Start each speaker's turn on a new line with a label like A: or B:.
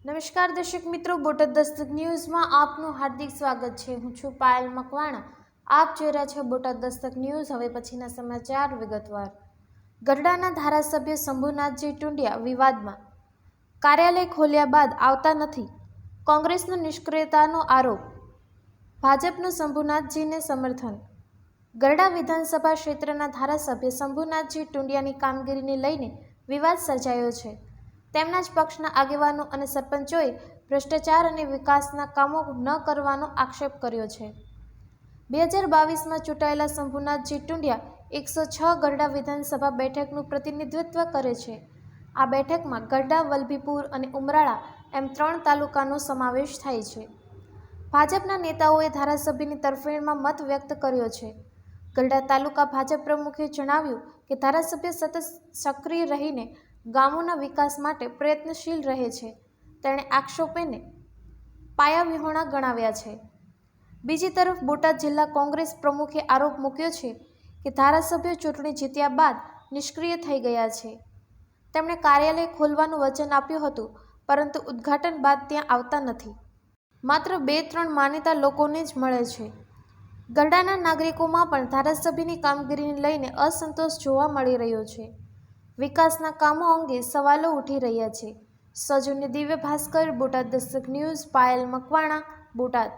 A: નમસ્કાર દર્શક મિત્રો, બોટાદ દસ્તક ન્યૂઝમાં આપનું હાર્દિક સ્વાગત છે। હું છું પાયલ મકવાણા। આપ જોઈ રહ્યા છો બોટાદ દસ્તક ન્યૂઝ। હવે પછીના સમાચાર વિગતવાર। ગઢડાના ધારાસભ્ય શંભુનાથજી ટુંડિયા વિવાદમાં, કાર્યાલય ખોલ્યા બાદ આવતા નથી, કોંગ્રેસનો નિષ્ક્રિયતાનો આરોપ, ભાજપનું શંભુનાથજીને સમર્થન। ગઢડા વિધાનસભા ક્ષેત્રના ધારાસભ્ય શંભુનાથજી ટુંડિયાની કામગીરીને લઈને વિવાદ સર્જાયો છે। તેમના જ પક્ષના આગેવાનો અને સરપંચોએ ભ્રષ્ટાચાર અને વિકાસના કામો ન કરવાનો આક્ષેપ કર્યો છે। 2022માં ચૂંટાયેલા શંભુનાથજી ટુંડિયા 106 ગઢડા વિધાનસભા બેઠકનું પ્રતિનિધિત્વ કરે છે। આ બેઠકમાં ગઢડા, વલભીપુર અને ઉમરાળા એમ 3 તાલુકાનો સમાવેશ થાય છે। ભાજપના નેતાઓએ ધારાસભ્યની તરફેણમાં મત વ્યક્ત કર્યો છે। ગઢડા તાલુકા ભાજપ પ્રમુખે જણાવ્યું કે ધારાસભ્ય સતત સક્રિય રહીને ગામોના વિકાસ માટે પ્રયત્નશીલ રહે છે। તેણે આક્ષેપોને પાયાવિહોણા ગણાવ્યા છે। બીજી તરફ બોટાદ જિલ્લા કોંગ્રેસ પ્રમુખે આરોપ મૂક્યો છે કે ધારાસભ્યો ચૂંટણી જીત્યા બાદ નિષ્ક્રિય થઈ ગયા છે। તેમણે કાર્યાલય ખોલવાનું વચન આપ્યું હતું, પરંતુ ઉદ્ઘાટન બાદ ત્યાં આવતા નથી। માત્ર 2-3 માનીતા લોકોને જ મળે છે। ગઢડાના નાગરિકોમાં પણ ધારાસભ્યની કામગીરીને લઈને અસંતોષ જોવા મળી રહ્યો છે। વિકાસના કામો અંગે સવાલો ઉઠી રહ્યા છે। સૌજન્ય દિવ્ય ભાસ્કર, બોટાદ દસ્તક ન્યૂઝ, પાયલ મકવાણા, બોટાદ।